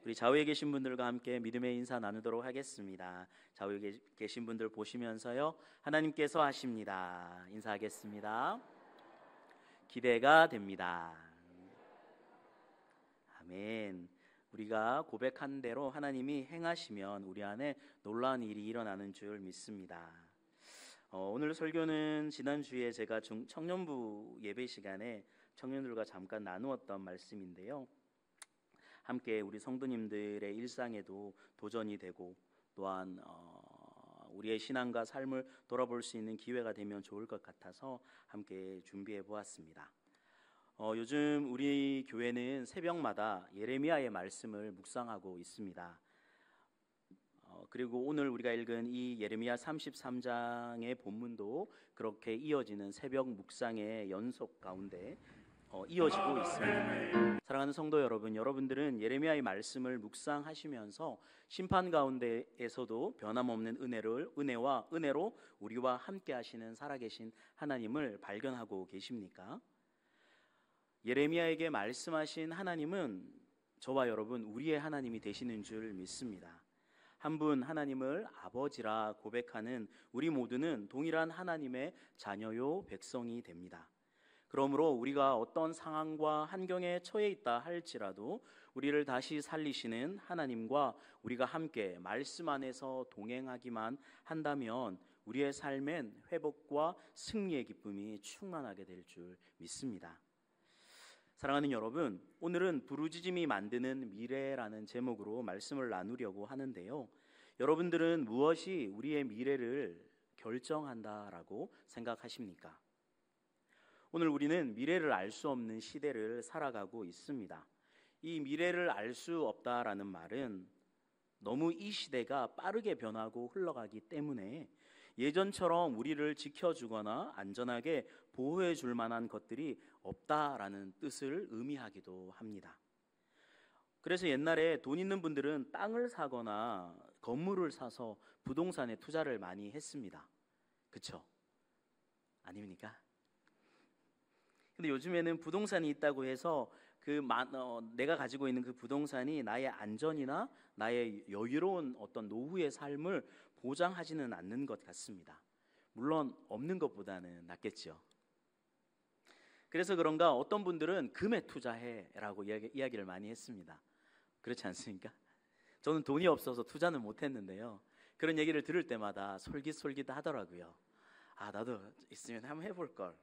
우리 좌우에 계신 분들과 함께 믿음의 인사 나누도록 하겠습니다. 좌우에 계신 분들 보시면서요, 하나님께서 하십니다. 인사하겠습니다. 기대가 됩니다. 아멘. 우리가 고백한 대로 하나님이 행하시면 우리 안에 놀라운 일이 일어나는 줄 믿습니다. 오늘 설교는 지난주에 제가 청년부 예배 시간에 청년들과 잠깐 나누었던 말씀인데요, 함께 우리 성도님들의 일상에도 도전이 되고 또한 우리의 신앙과 삶을 돌아볼 수 있는 기회가 되면 좋을 것 같아서 함께 준비해 보았습니다. 요즘 우리 교회는 새벽마다 예레미야의 말씀을 묵상하고 있습니다. 그리고 오늘 우리가 읽은 이 예레미야 33장의 본문도 그렇게 이어지는 새벽 묵상의 연속 가운데 이어지고 있습니다. 사랑하는 성도 여러분, 여러분들은 예레미야의 말씀을 묵상하시면서 심판 가운데에서도 변함없는 은혜로 우리와 함께 하시는 살아계신 하나님을 발견하고 계십니까? 예레미야에게 말씀하신 하나님은 저와 여러분 우리의 하나님이 되시는 줄 믿습니다. 한 분 하나님을 아버지라 고백하는 우리 모두는 동일한 하나님의 자녀요 백성이 됩니다. 그러므로 우리가 어떤 상황과 환경에 처해 있다 할지라도 우리를 다시 살리시는 하나님과 우리가 함께 말씀 안에서 동행하기만 한다면 우리의 삶엔 회복과 승리의 기쁨이 충만하게 될 줄 믿습니다. 사랑하는 여러분, 오늘은 부르짖음이 만드는 미래라는 제목으로 말씀을 나누려고 하는데요, 여러분들은 무엇이 우리의 미래를 결정한다라고 생각하십니까? 오늘 우리는 미래를 알 수 없는 시대를 살아가고 있습니다. 이 미래를 알 수 없다라는 말은 너무 이 시대가 빠르게 변하고 흘러가기 때문에 예전처럼 우리를 지켜주거나 안전하게 보호해 줄 만한 것들이 없다라는 뜻을 의미하기도 합니다. 그래서 옛날에 돈 있는 분들은 땅을 사거나 건물을 사서 부동산에 투자를 많이 했습니다. 그렇죠? 아닙니까? 근데 요즘에는 부동산이 있다고 해서 내가 가지고 있는 그 부동산이 나의 안전이나 나의 여유로운 어떤 노후의 삶을 보장하지는 않는 것 같습니다. 물론 없는 것보다는 낫겠죠. 그래서 그런가 어떤 분들은 금에 투자해라고 이야기를 많이 했습니다. 그렇지 않습니까? 저는 돈이 없어서 투자는 못했는데요, 그런 얘기를 들을 때마다 솔깃솔깃하더라고요. 나도 있으면 한번 해볼 걸.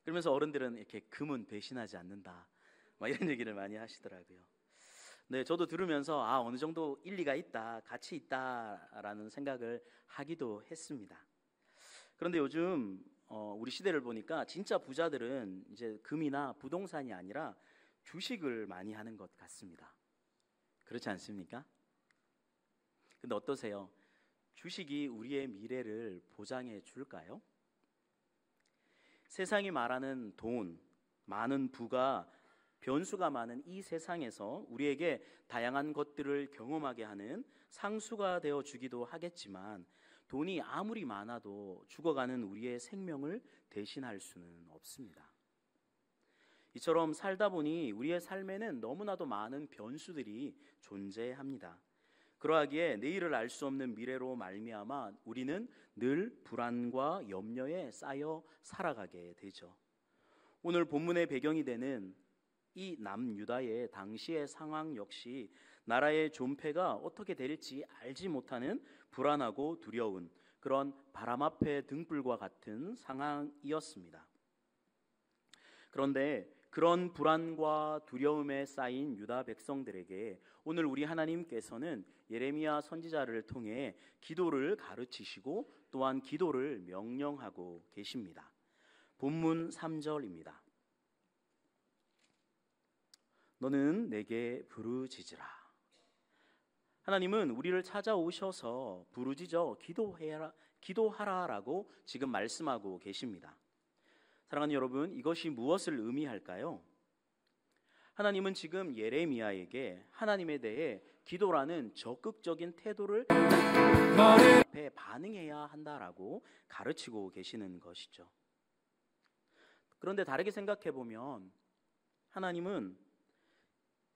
그러면서 어른들은 이렇게 금은 배신하지 않는다, 이런 얘기를 많이 하시더라고요. 네, 저도 들으면서 어느 정도 일리가 있다, 가치 있다라는 생각을 하기도 했습니다. 그런데 요즘 우리 시대를 보니까 진짜 부자들은 이제 금이나 부동산이 아니라 주식을 많이 하는 것 같습니다. 그렇지 않습니까? 근데 어떠세요? 주식이 우리의 미래를 보장해 줄까요? 세상이 말하는 돈, 많은 부가 변수가 많은 이 세상에서 우리에게 다양한 것들을 경험하게 하는 상수가 되어 주기도 하겠지만, 돈이 아무리 많아도 죽어가는 우리의 생명을 대신할 수는 없습니다. 이처럼 살다 보니 우리의 삶에는 너무나도 많은 변수들이 존재합니다. 그러하기에 내일을 알 수 없는 미래로 말미암아 우리는 늘 불안과 염려에 쌓여 살아가게 되죠. 오늘 본문의 배경이 되는 이 남유다의 당시의 상황 역시 나라의 존폐가 어떻게 될지 알지 못하는 불안하고 두려운 그런 바람 앞에 등불과 같은 상황이었습니다. 그런데 그런 불안과 두려움에 쌓인 유다 백성들에게 오늘 우리 하나님께서는 예레미야 선지자를 통해 기도를 가르치시고 또한 기도를 명령하고 계십니다. 본문 3절입니다. 너는 내게 부르짖으라. 하나님은 우리를 찾아오셔서 부르짖어 기도하라라고 지금 말씀하고 계십니다. 사랑하는 여러분, 이것이 무엇을 의미할까요? 하나님은 지금 예레미야에게 하나님에 대해 기도라는 적극적인 태도를 앞에 반응해야 한다라고 가르치고 계시는 것이죠. 그런데 다르게 생각해 보면 하나님은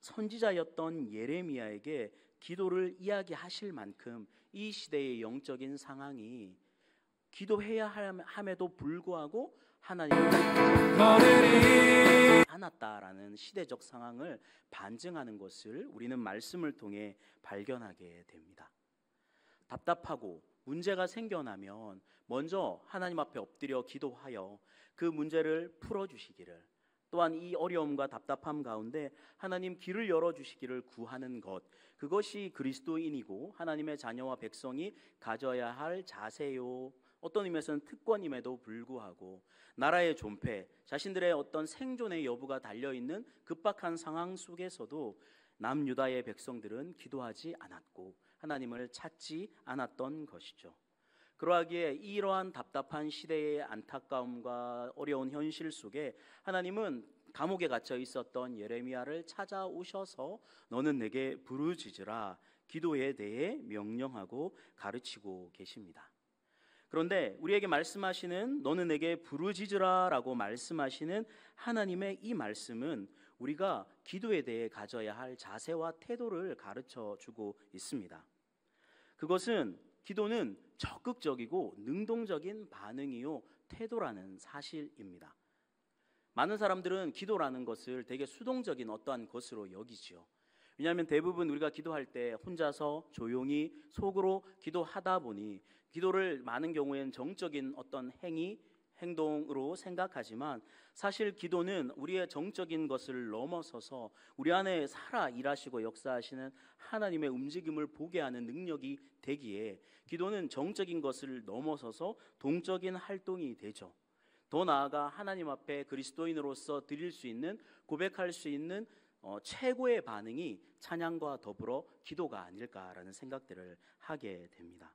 선지자였던 예레미야에게 기도를 이야기하실 만큼 이 시대의 영적인 상황이 기도해야 함에도 불구하고 하나님을 않았다라는 시대적 상황을 반증하는 것을 우리는 말씀을 통해 발견하게 됩니다. 답답하고 문제가 생겨나면 먼저 하나님 앞에 엎드려 기도하여 그 문제를 풀어주시기를, 또한 이 어려움과 답답함 가운데 하나님 길을 열어주시기를 구하는 것, 그것이 그리스도인이고 하나님의 자녀와 백성이 가져야 할 자세요. 어떤 의미에서는 특권임에도 불구하고 나라의 존폐, 자신들의 어떤 생존의 여부가 달려있는 급박한 상황 속에서도 남유다의 백성들은 기도하지 않았고 하나님을 찾지 않았던 것이죠. 그러하기에 이러한 답답한 시대의 안타까움과 어려운 현실 속에 하나님은 감옥에 갇혀 있었던 예레미야를 찾아오셔서 너는 내게 부르짖으라, 기도에 대해 명령하고 가르치고 계십니다. 그런데 우리에게 말씀하시는 너는 내게 부르짖으라 라고 말씀하시는 하나님의 이 말씀은 우리가 기도에 대해 가져야 할 자세와 태도를 가르쳐 주고 있습니다. 그것은 기도는 적극적이고 능동적인 반응이요 태도라는 사실입니다. 많은 사람들은 기도라는 것을 되게 수동적인 어떠한 것으로 여기지요. 왜냐하면 대부분 우리가 기도할 때 혼자서 조용히 속으로 기도하다 보니 기도를 많은 경우에는 정적인 어떤 행동으로 생각하지만 사실 기도는 우리의 정적인 것을 넘어서서 우리 안에 살아 일하시고 역사하시는 하나님의 움직임을 보게 하는 능력이 되기에 기도는 정적인 것을 넘어서서 동적인 활동이 되죠. 더 나아가 하나님 앞에 그리스도인으로서 드릴 수 있는, 고백할 수 있는 최고의 반응이 찬양과 더불어 기도가 아닐까라는 생각들을 하게 됩니다.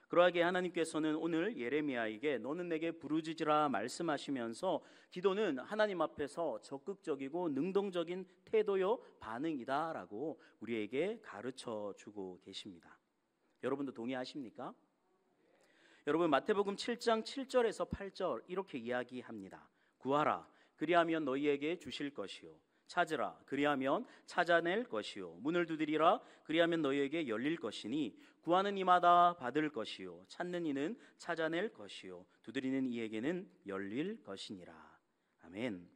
그러하게 하나님께서는 오늘 예레미야에게 너는 내게 부르짖으라 말씀하시면서 기도는 하나님 앞에서 적극적이고 능동적인 태도요 반응이다라고 우리에게 가르쳐 주고 계십니다. 여러분도 동의하십니까? 여러분, 마태복음 7장 7절에서 8절 이렇게 이야기합니다. 구하라, 그리하면 너희에게 주실 것이요, 찾으라, 그리하면 찾아낼 것이요, 문을 두드리라, 그리하면 너희에게 열릴 것이니 구하는 이마다 받을 것이요, 찾는 이는 찾아낼 것이요, 두드리는 이에게는 열릴 것이니라. 아멘.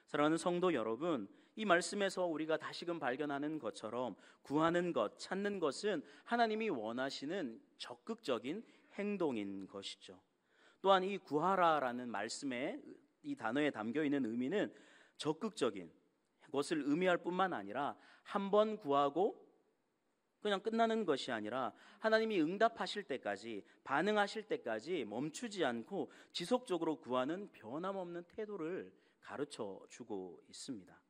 사랑하는 성도 여러분, 이 말씀에서 우리가 다시금 발견하는 것처럼 구하는 것, 찾는 것은 하나님이 원하시는 적극적인 행동인 것이죠. 또한 이 구하라라는 말씀에 이 단어에 담겨 있는 의미는 적극적인 것을 의미할 뿐만 아니라 한 번 구하고 그냥 끝나는 것이 아니라 하나님이 응답하실 때까지, 반응하실 때까지 멈추지 않고 지속적으로 구하는 변함없는 태도를 가르쳐 주고 있습니다.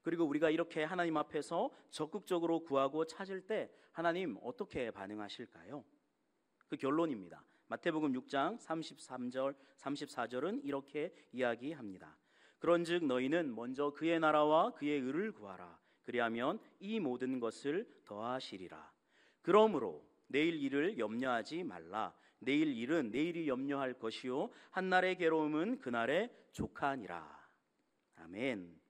그리고 우리가 이렇게 하나님 앞에서 적극적으로 구하고 찾을 때 하나님 어떻게 반응하실까요? 그 결론입니다. 마태복음 6장 33절 34절은 이렇게 이야기합니다. 그런즉 너희는 먼저 그의 나라와 그의 의를 구하라. 그리하면 이 모든 것을 더하시리라. 그러므로 내일 일을 염려하지 말라. 내일 일은 내일이 염려할 것이요 한날의 괴로움은 그날의 족하니라. 아멘.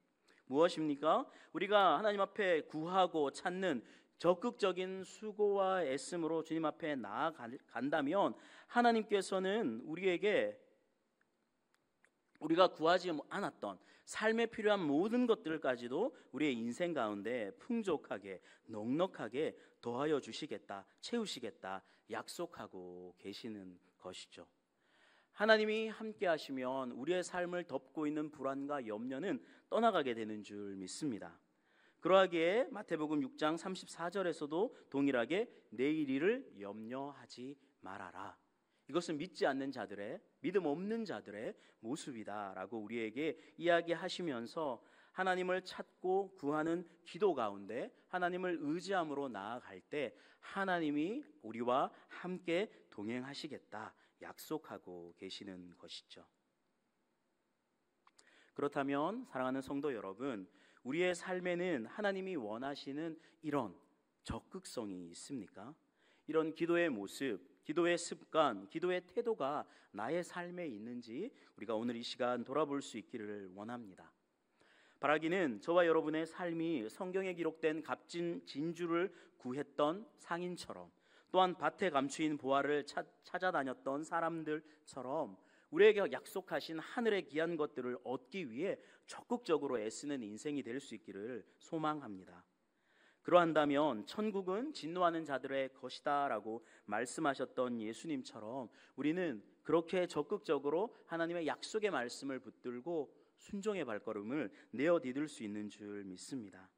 무엇입니까? 우리가 하나님 앞에 구하고 찾는 적극적인 수고와 애씀으로 주님 앞에 나아간다면 하나님께서는 우리에게 우리가 구하지 않았던 삶에 필요한 모든 것들까지도 우리의 인생 가운데 풍족하게 넉넉하게 더하여 주시겠다, 채우시겠다 약속하고 계시는 것이죠. 하나님이 함께 하시면 우리의 삶을 덮고 있는 불안과 염려는 떠나가게 되는 줄 믿습니다. 그러하기에 마태복음 6장 34절에서도 동일하게 내일 일을 염려하지 말아라. 이것은 믿지 않는 자들의, 믿음 없는 자들의 모습이다라고 우리에게 이야기하시면서 하나님을 찾고 구하는 기도 가운데 하나님을 의지함으로 나아갈 때 하나님이 우리와 함께 동행하시겠다 약속하고 계시는 것이죠. 그렇다면 사랑하는 성도 여러분, 우리의 삶에는 하나님이 원하시는 이런 적극성이 있습니까? 이런 기도의 모습, 기도의 습관, 기도의 태도가 나의 삶에 있는지 우리가 오늘 이 시간 돌아볼 수 있기를 원합니다. 바라기는 저와 여러분의 삶이 성경에 기록된 값진 진주를 구했던 상인처럼, 또한 밭에 감추인 보화를 찾아다녔던 사람들처럼 우리에게 약속하신 하늘의 귀한 것들을 얻기 위해 적극적으로 애쓰는 인생이 될 수 있기를 소망합니다. 그러한다면 천국은 진노하는 자들의 것이다 라고 말씀하셨던 예수님처럼 우리는 그렇게 적극적으로 하나님의 약속의 말씀을 붙들고 순종의 발걸음을 내어디딜 수 있는 줄 믿습니다.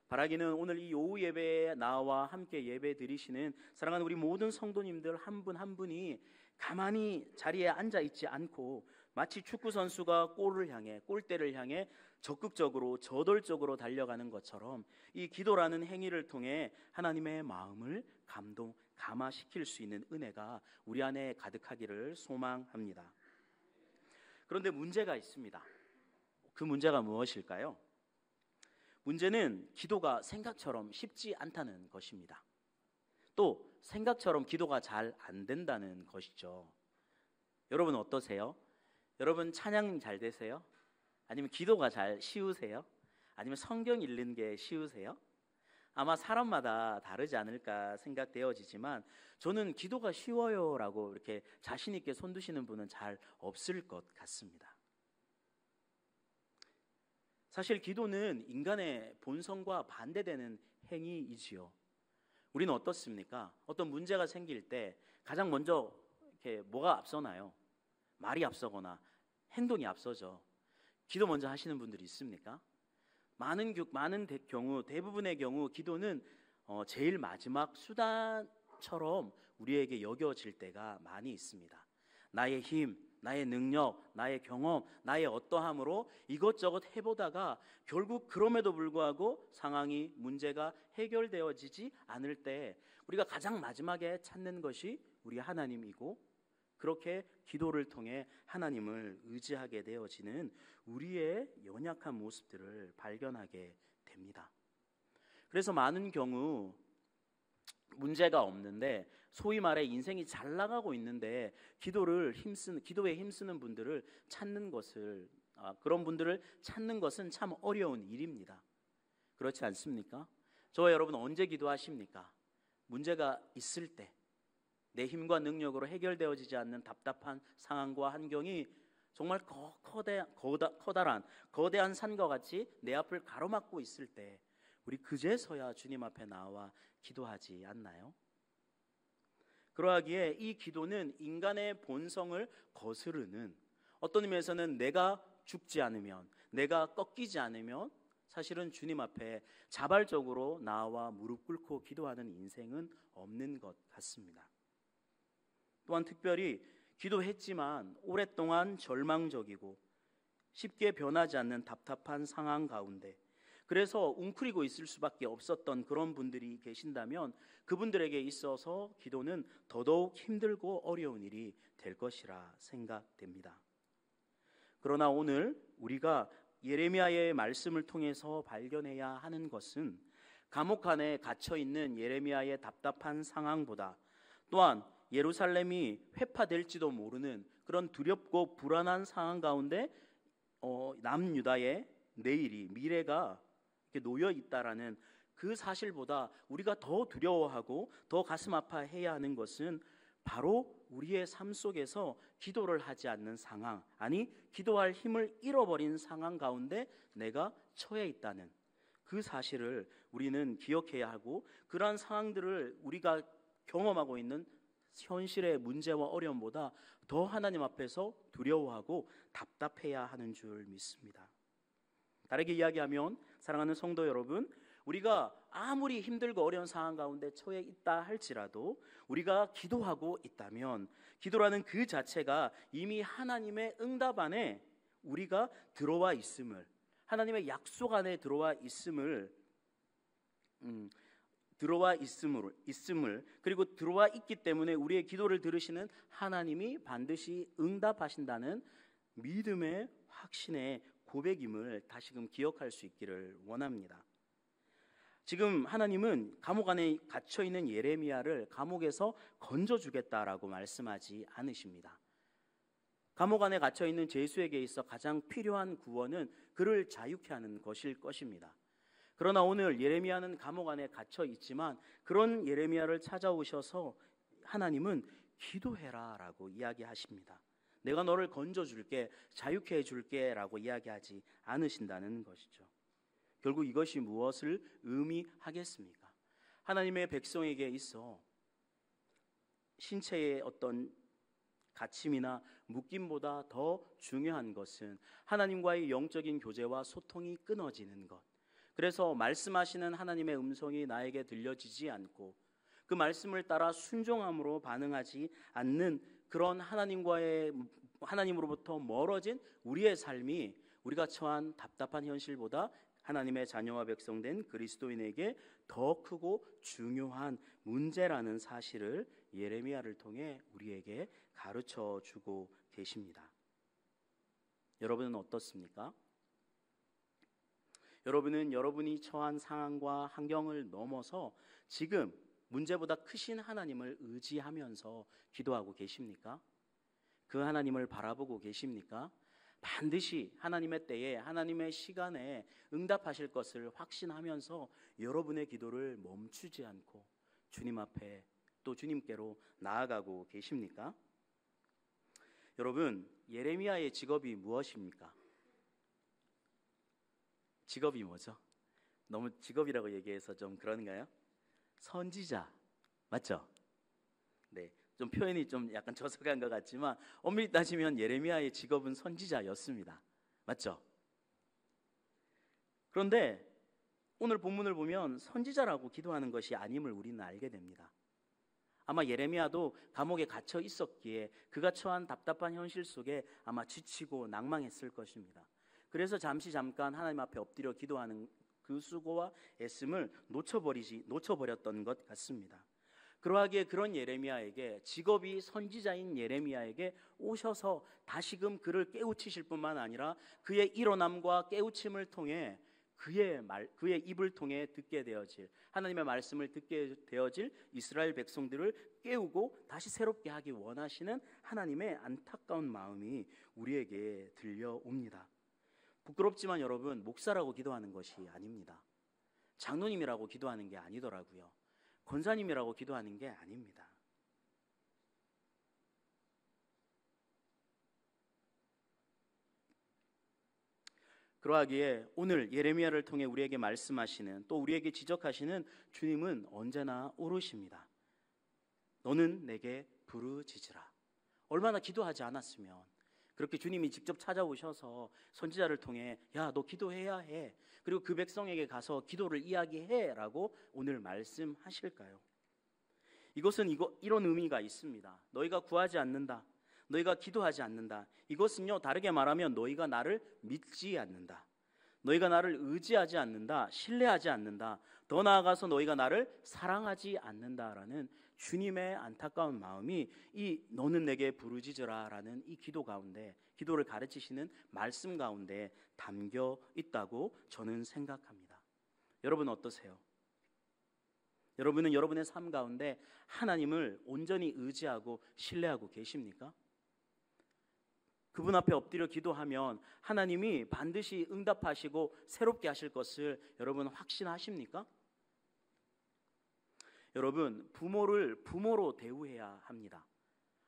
바라기는 오늘 이 오후 예배에 나와 함께 예배 드리시는 사랑하는 우리 모든 성도님들 한 분 한 분이 가만히 자리에 앉아 있지 않고 마치 축구 선수가 골대를 향해 적극적으로 저돌적으로 달려가는 것처럼 이 기도라는 행위를 통해 하나님의 마음을 감화시킬 수 있는 은혜가 우리 안에 가득하기를 소망합니다. 그런데 문제가 있습니다. 그 문제가 무엇일까요? 문제는 기도가 생각처럼 쉽지 않다는 것입니다. 또 생각처럼 기도가 잘 안 된다는 것이죠. 여러분 어떠세요? 여러분 찬양 잘 되세요? 아니면 기도가 잘 쉬우세요? 아니면 성경 읽는 게 쉬우세요? 아마 사람마다 다르지 않을까 생각되어지지만 저는 기도가 쉬워요 라고 이렇게 자신 있게 손 드시는 분은 잘 없을 것 같습니다. 사실 기도는 인간의 본성과 반대되는 행위이지요. 우리는 어떻습니까? 어떤 문제가 생길 때 가장 먼저 이렇게 뭐가 앞서나요? 말이 앞서거나 행동이 앞서죠. 기도 먼저 하시는 분들이 있습니까? 대부분의 경우 기도는 제일 마지막 수단처럼 우리에게 여겨질 때가 많이 있습니다. 나의 힘, 나의 능력, 나의 경험, 나의 어떠함으로 이것저것 해보다가 결국 그럼에도 불구하고 문제가 해결되어지지 않을 때 우리가 가장 마지막에 찾는 것이 우리 하나님이고, 그렇게 기도를 통해 하나님을 의지하게 되어지는 우리의 연약한 모습들을 발견하게 됩니다. 그래서 많은 경우 문제가 없는데, 소위 말해 인생이 잘 나가고 있는데 기도에 힘쓰는 분들을 그런 분들을 찾는 것은 참 어려운 일입니다. 그렇지 않습니까? 저와 여러분 언제 기도하십니까? 문제가 있을 때, 내 힘과 능력으로 해결되어지지 않는 답답한 상황과 환경이 정말 거대한 산과 같이 내 앞을 가로막고 있을 때 우리 그제서야 주님 앞에 나와 기도하지 않나요? 그러하기에 이 기도는 인간의 본성을 거스르는, 어떤 의미에서는 내가 죽지 않으면, 내가 꺾이지 않으면 사실은 주님 앞에 자발적으로 나와 무릎 꿇고 기도하는 인생은 없는 것 같습니다. 또한 특별히 기도했지만 오랫동안 절망적이고 쉽게 변하지 않는 답답한 상황 가운데, 그래서 웅크리고 있을 수밖에 없었던 그런 분들이 계신다면 그분들에게 있어서 기도는 더더욱 힘들고 어려운 일이 될 것이라 생각됩니다. 그러나 오늘 우리가 예레미야의 말씀을 통해서 발견해야 하는 것은 감옥 안에 갇혀있는 예레미야의 답답한 상황보다, 또한 예루살렘이 회파될지도 모르는 그런 두렵고 불안한 상황 가운데 남유다의 미래가 이렇게 놓여 있다라는 그 사실보다 우리가 더 두려워하고 더 가슴 아파해야 하는 것은 바로 우리의 삶 속에서 기도를 하지 않는 상황, 기도할 힘을 잃어버린 상황 가운데 내가 처해 있다는 그 사실을 우리는 기억해야 하고, 그러한 상황들을 우리가 경험하고 있는 현실의 문제와 어려움보다 더 하나님 앞에서 두려워하고 답답해야 하는 줄 믿습니다. 다르게 이야기하면 사랑하는 성도 여러분, 우리가 아무리 힘들고 어려운 상황 가운데 처해 있다 할지라도 우리가 기도하고 있다면 기도라는 그 자체가 이미 하나님의 응답 안에 우리가 들어와 있음을, 하나님의 약속 안에 들어와 있음을 그리고 들어와 있기 때문에 우리의 기도를 들으시는 하나님이 반드시 응답하신다는 믿음의 확신의 고백임을 다시금 기억할 수 있기를 원합니다. 지금 하나님은 감옥 안에 갇혀있는 예레미야를 감옥에서 건져주겠다라고 말씀하지 않으십니다. 감옥 안에 갇혀 있는 죄수에게 있어 가장 필요한 구원은 그를 자유케 하는 것일 것입니다. 그러나 오늘 예레미야는 감옥 안에 갇혀 있지만 그런 예레미야를 찾아오셔서 하나님은 기도해라라고 이야기하십니다. 내가 너를 건져줄게, 자유케 해줄게 라고 이야기하지 않으신다는 것이죠. 결국 이것이 무엇을 의미하겠습니까? 하나님의 백성에게 있어 신체의 어떤 가침이나 묶임보다 더 중요한 것은 하나님과의 영적인 교제와 소통이 끊어지는 것. 그래서 말씀하시는 하나님의 음성이 나에게 들려지지 않고 그 말씀을 따라 순종함으로 반응하지 않는 그런 하나님으로부터 멀어진 우리의 삶이 우리가 처한 답답한 현실보다 하나님의 자녀와 백성된 그리스도인에게 더 크고 중요한 문제라는 사실을 예레미야를 통해 우리에게 가르쳐 주고 계십니다. 여러분은 어떻습니까? 여러분은 여러분이 처한 상황과 환경을 넘어서 지금 문제보다 크신 하나님을 의지하면서 기도하고 계십니까? 그 하나님을 바라보고 계십니까? 반드시 하나님의 때에 하나님의 시간에 응답하실 것을 확신하면서 여러분의 기도를 멈추지 않고 주님 앞에 또 주님께로 나아가고 계십니까? 여러분, 예레미야의 직업이 무엇입니까? 직업이 뭐죠? 너무 직업이라고 얘기해서 좀 그런가요? 선지자, 맞죠? 네, 좀 표현이 좀 약간 저속한 것 같지만 엄밀히 따지면 예레미야의 직업은 선지자였습니다. 맞죠? 그런데 오늘 본문을 보면 선지자라고 기도하는 것이 아님을 우리는 알게 됩니다. 아마 예레미야도 감옥에 갇혀 있었기에 그가 처한 답답한 현실 속에 아마 지치고 낭망했을 것입니다. 그래서 잠깐 하나님 앞에 엎드려 기도하는 그 수고와 애씀을 놓쳐버렸던 것 같습니다. 그러하기에 그런 예레미야에게, 직업이 선지자인 예레미야에게 오셔서 다시금 그를 깨우치실 뿐만 아니라 그의 일어남과 깨우침을 통해 그의 입을 통해 듣게 되어질, 하나님의 말씀을 듣게 되어질 이스라엘 백성들을 깨우고 다시 새롭게 하기 원하시는 하나님의 안타까운 마음이 우리에게 들려옵니다. 부끄럽지만 여러분, 목사라고 기도하는 것이 아닙니다. 장로님이라고 기도하는 게 아니더라고요. 권사님이라고 기도하는 게 아닙니다. 그러하기에 오늘 예레미야를 통해 우리에게 말씀하시는, 또 우리에게 지적하시는 주님은 언제나 오르십니다. 너는 내게 부르짖으라. 얼마나 기도하지 않았으면 그렇게 주님이 직접 찾아오셔서 선지자를 통해 야, 너 기도해야 해, 그리고 그 백성에게 가서 기도를 이야기해 라고 오늘 말씀하실까요? 이것은 이런 의미가 있습니다. 너희가 구하지 않는다, 너희가 기도하지 않는다, 이것은요, 다르게 말하면 너희가 나를 믿지 않는다, 너희가 나를 의지하지 않는다, 신뢰하지 않는다, 더 나아가서 너희가 나를 사랑하지 않는다라는 주님의 안타까운 마음이 이 너는 내게 부르짖으라 라는 이 기도 가운데, 기도를 가르치시는 말씀 가운데 담겨 있다고 저는 생각합니다. 여러분 어떠세요? 여러분은 여러분의 삶 가운데 하나님을 온전히 의지하고 신뢰하고 계십니까? 그분 앞에 엎드려 기도하면 하나님이 반드시 응답하시고 새롭게 하실 것을 여러분 확신하십니까? 여러분, 부모를 부모로 대우해야 합니다.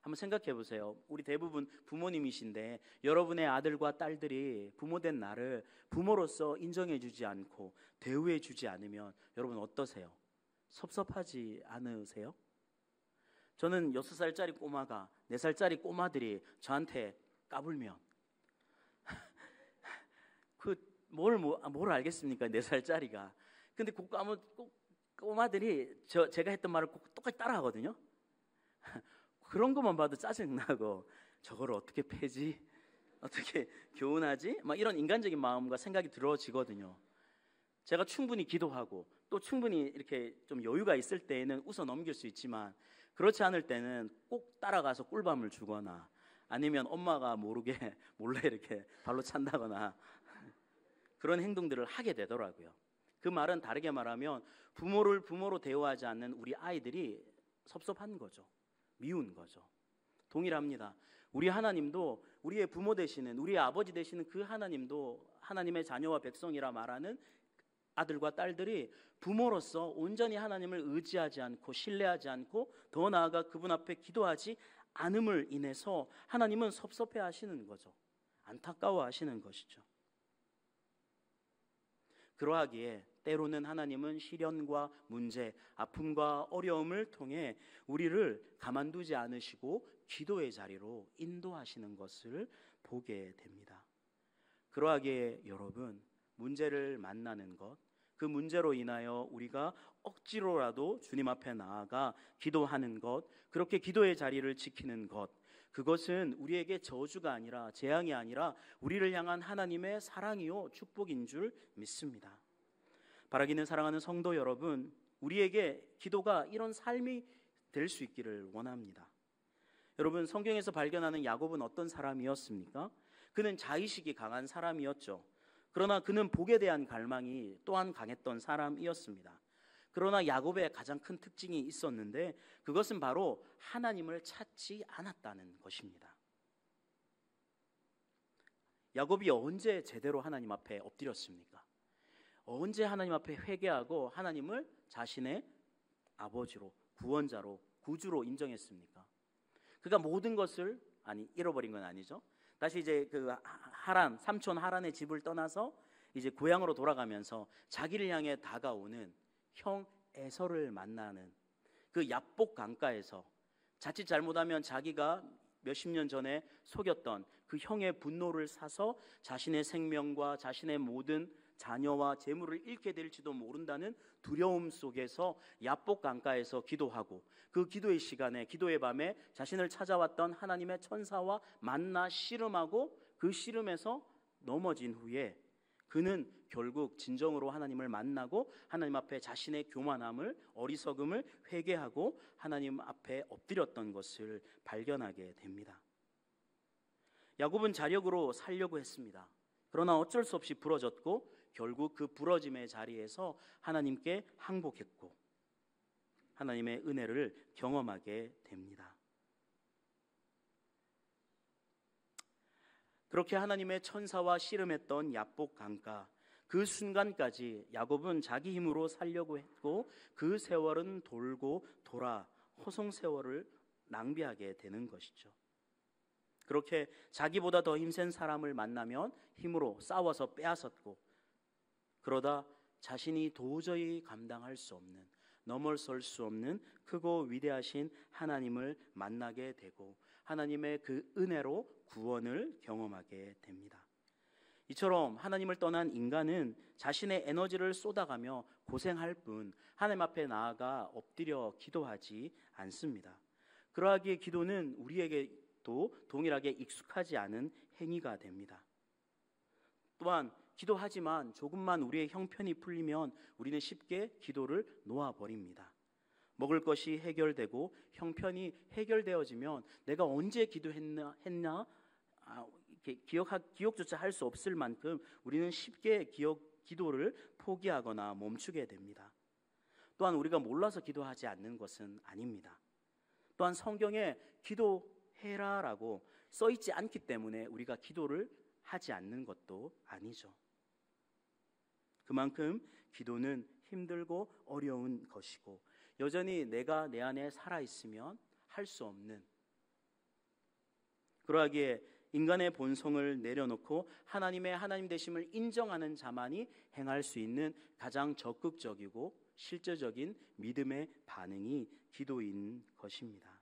한번 생각해 보세요. 우리 대부분 부모님이신데 여러분의 아들과 딸들이 부모된 나를 부모로서 인정해 주지 않고 대우해 주지 않으면 여러분 어떠세요? 섭섭하지 않으세요? 저는 6살짜리 꼬마가 4살짜리 꼬마들이 저한테 까불면 뭘 알겠습니까? 4살짜리가. 근데 꼬마들이 제가 했던 말을 꼭 똑같이 따라하거든요. 그런 것만 봐도 짜증나고 저걸 어떻게 패지? 어떻게 교훈하지? 막 이런 인간적인 마음과 생각이 들어지거든요. 제가 충분히 기도하고 또 충분히 이렇게 좀 여유가 있을 때에는 웃어 넘길 수 있지만 그렇지 않을 때는 꼭 따라가서 꿀밤을 주거나 아니면 엄마가 몰래 이렇게 발로 찬다거나 그런 행동들을 하게 되더라고요. 그 말은 다르게 말하면 부모를 부모로 대우하지 않는 우리 아이들이 섭섭한 거죠. 미운 거죠. 동일합니다. 우리 하나님도 우리의 부모 되시는, 우리의 아버지 되시는 그 하나님도 하나님의 자녀와 백성이라 말하는 아들과 딸들이 부모로서 온전히 하나님을 의지하지 않고 신뢰하지 않고 더 나아가 그분 앞에 기도하지 않음을 인해서 하나님은 섭섭해 하시는 거죠. 안타까워 하시는 것이죠. 그러하기에 때로는 하나님은 시련과 문제, 아픔과 어려움을 통해 우리를 가만두지 않으시고 기도의 자리로 인도하시는 것을 보게 됩니다. 그러하기에 여러분, 문제를 만나는 것, 그 문제로 인하여 우리가 억지로라도 주님 앞에 나아가 기도하는 것, 그렇게 기도의 자리를 지키는 것, 그것은 우리에게 저주가 아니라, 재앙이 아니라 우리를 향한 하나님의 사랑이요 축복인 줄 믿습니다. 바라기는 사랑하는 성도 여러분, 우리에게 기도가 이런 삶이 될 수 있기를 원합니다. 여러분, 성경에서 발견하는 야곱은 어떤 사람이었습니까? 그는 자의식이 강한 사람이었죠. 그러나 그는 복에 대한 갈망이 또한 강했던 사람이었습니다. 그러나 야곱의 가장 큰 특징이 있었는데 그것은 바로 하나님을 찾지 않았다는 것입니다. 야곱이 언제 제대로 하나님 앞에 엎드렸습니까? 언제 하나님 앞에 회개하고 하나님을 자신의 아버지로, 구원자로, 구주로 인정했습니까? 그가 모든 것을 잃어버린 건 아니죠. 다시 이제 그 하란, 삼촌 하란의 집을 떠나서 이제 고향으로 돌아가면서 자기를 향해 다가오는 형 에서를 만나는 그 야복 강가에서 자칫 잘못하면 자기가 몇십 년 전에 속였던 그 형의 분노를 사서 자신의 생명과 자신의 모든 자녀와 재물을 잃게 될지도 모른다는 두려움 속에서 야복 강가에서 기도하고, 그 기도의 시간에, 기도의 밤에 자신을 찾아왔던 하나님의 천사와 만나 씨름하고 그 씨름에서 넘어진 후에 그는 결국 진정으로 하나님을 만나고 하나님 앞에 자신의 교만함을, 어리석음을 회개하고 하나님 앞에 엎드렸던 것을 발견하게 됩니다. 야곱은 자력으로 살려고 했습니다. 그러나 어쩔 수 없이 부러졌고 결국 그 부러짐의 자리에서 하나님께 항복했고 하나님의 은혜를 경험하게 됩니다. 그렇게 하나님의 천사와 씨름했던 야복 강가, 그 순간까지 야곱은 자기 힘으로 살려고 했고 그 세월은 돌고 돌아 허송 세월을 낭비하게 되는 것이죠. 그렇게 자기보다 더 힘센 사람을 만나면 힘으로 싸워서 빼앗았고, 그러다 자신이 도저히 감당할 수 없는, 넘어설 수 없는 크고 위대하신 하나님을 만나게 되고 하나님의 그 은혜로 구원을 경험하게 됩니다. 이처럼 하나님을 떠난 인간은 자신의 에너지를 쏟아가며 고생할 뿐 하나님 앞에 나아가 엎드려 기도하지 않습니다. 그러하기에 기도는 우리에게도 동일하게 익숙하지 않은 행위가 됩니다. 또한 기도하지만 조금만 우리의 형편이 풀리면 우리는 쉽게 기도를 놓아버립니다. 먹을 것이 해결되고 형편이 해결되어지면 내가 언제 기도했나 기억조차 할 수 없을 만큼 우리는 쉽게 기도를 포기하거나 멈추게 됩니다. 또한 우리가 몰라서 기도하지 않는 것은 아닙니다. 또한 성경에 기도해라라고 써있지 않기 때문에 우리가 기도를 하지 않는 것도 아니죠. 그만큼 기도는 힘들고 어려운 것이고 여전히 내가 내 안에 살아있으면 할 수 없는, 그러하기에 인간의 본성을 내려놓고 하나님의 하나님 되심을 인정하는 자만이 행할 수 있는 가장 적극적이고 실제적인 믿음의 반응이 기도인 것입니다.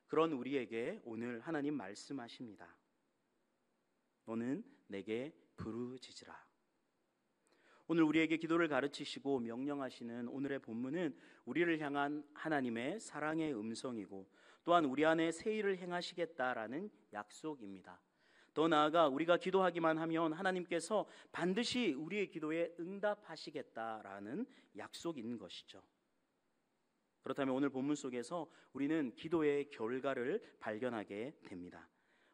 그런 우리에게 오늘 하나님 말씀하십니다. 너는 내게 부르짖으라. 오늘 우리에게 기도를 가르치시고 명령하시는 오늘의 본문은 우리를 향한 하나님의 사랑의 음성이고 또한 우리 안에 새 일을 행하시겠다라는 약속입니다. 더 나아가 우리가 기도하기만 하면 하나님께서 반드시 우리의 기도에 응답하시겠다라는 약속인 것이죠. 그렇다면 오늘 본문 속에서 우리는 기도의 결과를 발견하게 됩니다.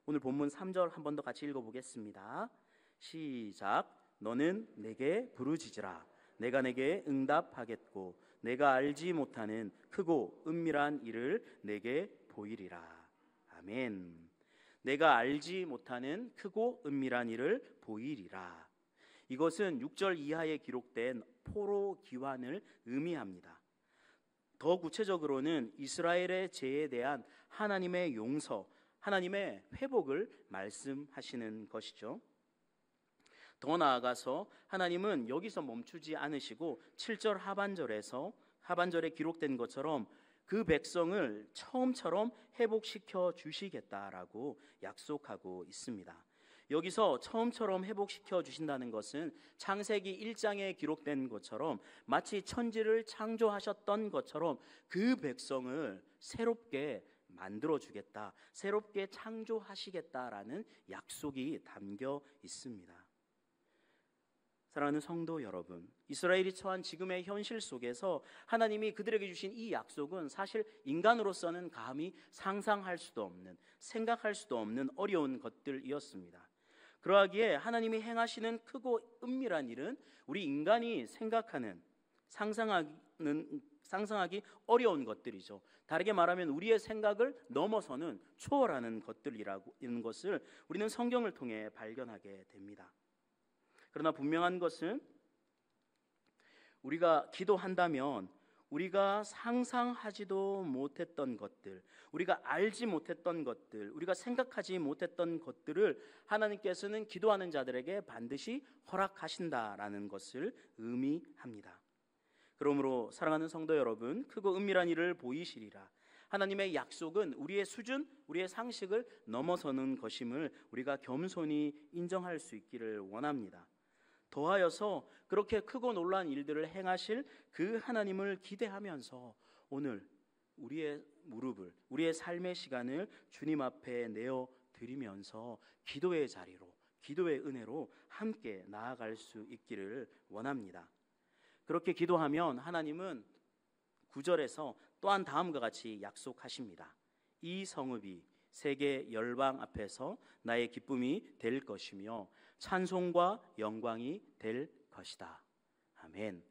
오늘 본문 3절 한 번 더 같이 읽어보겠습니다. 시작. 너는 내게 부르짖으라. 내가 내게 응답하겠고 내가 알지 못하는 크고 은밀한 일을 내게 보이리라. 아멘. 내가 알지 못하는 크고 은밀한 일을 보이리라. 이것은 6절 이하에 기록된 포로 기환을 의미합니다. 더 구체적으로는 이스라엘의 죄에 대한 하나님의 용서, 하나님의 회복을 말씀하시는 것이죠. 더 나아가서 하나님은 여기서 멈추지 않으시고 7절 하반절에 기록된 것처럼 그 백성을 처음처럼 회복시켜 주시겠다라고 약속하고 있습니다. 여기서 처음처럼 회복시켜 주신다는 것은 창세기 1장에 기록된 것처럼 마치 천지를 창조하셨던 것처럼 그 백성을 새롭게 만들어 주겠다, 새롭게 창조하시겠다라는 약속이 담겨 있습니다. 사랑하는 성도 여러분, 이스라엘이 처한 지금의 현실 속에서 하나님이 그들에게 주신 이 약속은 사실 인간으로서는 감히 상상할 수도 없는, 생각할 수도 없는 어려운 것들이었습니다. 그러하기에 하나님이 행하시는 크고 은밀한 일은 우리 인간이 상상하기 어려운 것들이죠. 다르게 말하면 우리의 생각을 넘어서는 초월하는 것들이라는 것을 우리는 성경을 통해 발견하게 됩니다. 그러나 분명한 것은 우리가 기도한다면 우리가 상상하지도 못했던 것들, 우리가 알지 못했던 것들, 우리가 생각하지 못했던 것들을 하나님께서는 기도하는 자들에게 반드시 허락하신다라는 것을 의미합니다. 그러므로 사랑하는 성도 여러분, 크고 은밀한 일을 보이시리라. 하나님의 약속은 우리의 수준, 우리의 상식을 넘어서는 것임을 우리가 겸손히 인정할 수 있기를 원합니다. 더하여서 그렇게 크고 놀라운 일들을 행하실 그 하나님을 기대하면서 오늘 우리의 무릎을, 우리의 삶의 시간을 주님 앞에 내어 드리면서 기도의 자리로, 기도의 은혜로 함께 나아갈 수 있기를 원합니다. 그렇게 기도하면 하나님은 9절에서 또한 다음과 같이 약속하십니다. 이 성읍이 세계 열방 앞에서 나의 기쁨이 될 것이며 찬송과 영광이 될 것이다. 아멘.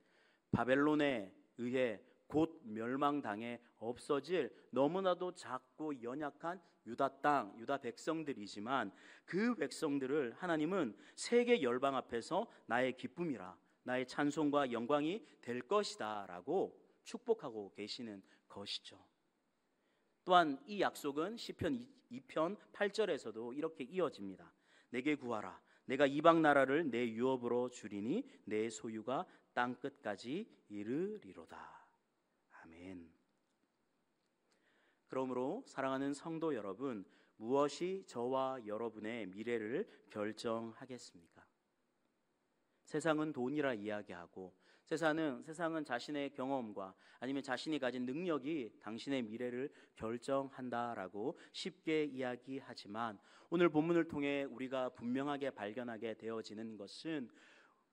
바벨론에 의해 곧 멸망당해 없어질 너무나도 작고 연약한 유다 땅, 유다 백성들이지만 그 백성들을 하나님은 세계 열방 앞에서 나의 기쁨이라, 나의 찬송과 영광이 될 것이다 라고 축복하고 계시는 것이죠. 또한 이 약속은 시편 2편 8절에서도 이렇게 이어집니다. 내게 구하라. 내가 이방 나라를 내 유업으로 주리니 내 소유가 땅 끝까지 이르리로다. 아멘. 그러므로 사랑하는 성도 여러분, 무엇이 저와 여러분의 미래를 결정하겠습니까? 세상은 돈이라 이야기하고 세상은 자신의 경험과 아니면 자신이 가진 능력이 당신의 미래를 결정한다라고 쉽게 이야기하지만 오늘 본문을 통해 우리가 분명하게 발견하게 되어지는 것은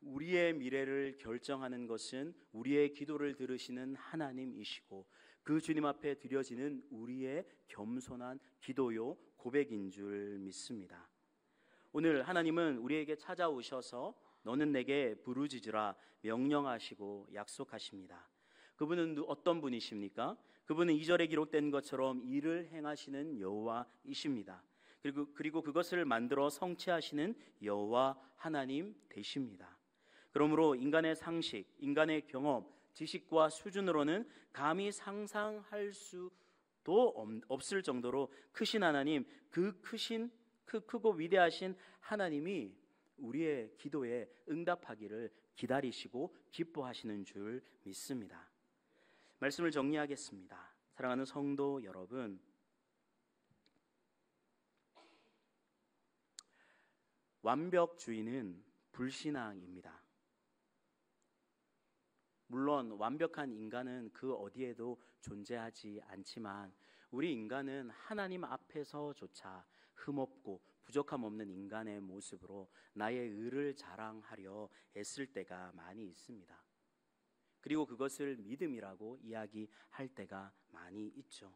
우리의 미래를 결정하는 것은 우리의 기도를 들으시는 하나님이시고 그 주님 앞에 드려지는 우리의 겸손한 기도요 고백인 줄 믿습니다. 오늘 하나님은 우리에게 찾아오셔서 너는 내게 부르짖으라 명령하시고 약속하십니다. 그분은 어떤 분이십니까? 그분은 2절에 기록된 것처럼 일을 행하시는 여호와이십니다. 그리고 그것을 만들어 성취하시는 여호와 하나님 되십니다. 그러므로 인간의 상식, 인간의 경험, 지식과 수준으로는 감히 상상할 수도 없을 정도로 크신 하나님, 그 크고 위대하신 하나님이 우리의 기도에 응답하기를 기다리시고 기뻐하시는 줄 믿습니다. 말씀을 정리하겠습니다. 사랑하는 성도 여러분, 완벽주의는 불신앙입니다. 물론 완벽한 인간은 그 어디에도 존재하지 않지만 우리 인간은 하나님 앞에서조차 흠없고 부족함 없는 인간의 모습으로 나의 의를 자랑하려 애쓸 때가 많이 있습니다. 그리고 그것을 믿음이라고 이야기할 때가 많이 있죠.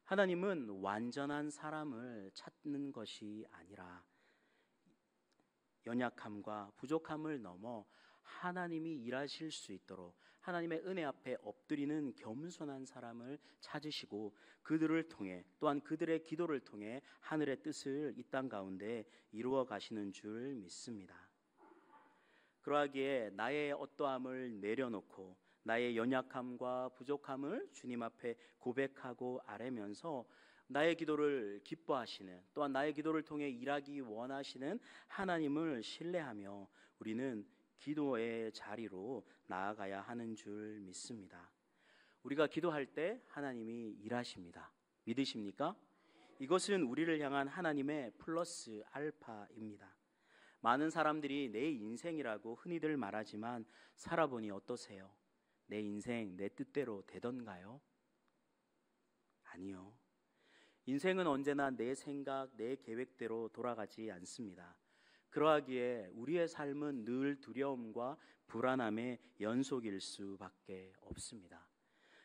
하나님은 완전한 사람을 찾는 것이 아니라 연약함과 부족함을 넘어 하나님이 일하실 수 있도록 하나님의 은혜 앞에 엎드리는 겸손한 사람을 찾으시고 그들을 통해 또한 그들의 기도를 통해 하늘의 뜻을 이 땅 가운데 이루어 가시는 줄 믿습니다. 그러하기에 나의 어떠함을 내려놓고 나의 연약함과 부족함을 주님 앞에 고백하고 아뢰면서 나의 기도를 기뻐하시는 또한 나의 기도를 통해 일하기 원하시는 하나님을 신뢰하며 우리는 기도의 자리로 나아가야 하는 줄 믿습니다. 우리가 기도할 때 하나님이 일하십니다. 믿으십니까? 이것은 우리를 향한 하나님의 플러스 알파입니다. 많은 사람들이 내 인생이라고 흔히들 말하지만 살아보니 어떠세요? 내 인생 내 뜻대로 되던가요? 아니요. 인생은 언제나 내 생각, 내 계획대로 돌아가지 않습니다. 그러하기에 우리의 삶은 늘 두려움과 불안함의 연속일 수밖에 없습니다.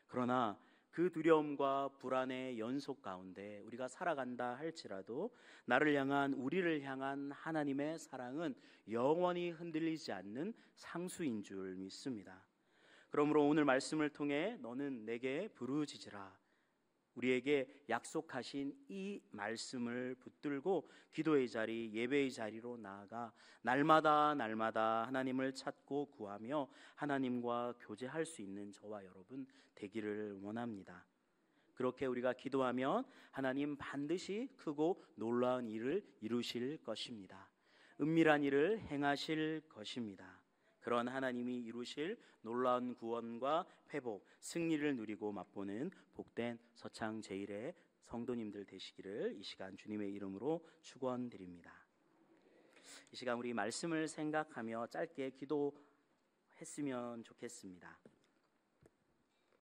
그러나 그 두려움과 불안의 연속 가운데 우리가 살아간다 할지라도 나를 향한 우리를 향한 하나님의 사랑은 영원히 흔들리지 않는 상수인 줄 믿습니다. 그러므로 오늘 말씀을 통해 너는 내게 부르짖으라, 우리에게 약속하신 이 말씀을 붙들고 기도의 자리, 예배의 자리로 나아가 날마다 하나님을 찾고 구하며 하나님과 교제할 수 있는 저와 여러분 되기를 원합니다. 그렇게 우리가 기도하면 하나님 반드시 크고 놀라운 일을 이루실 것입니다. 은밀한 일을 행하실 것입니다. 그런 하나님이 이루실 놀라운 구원과 회복, 승리를 누리고 맛보는 복된 서창 제1의 성도님들 되시기를 이 시간 주님의 이름으로 축원드립니다. 이 시간 우리 말씀을 생각하며 짧게 기도했으면 좋겠습니다.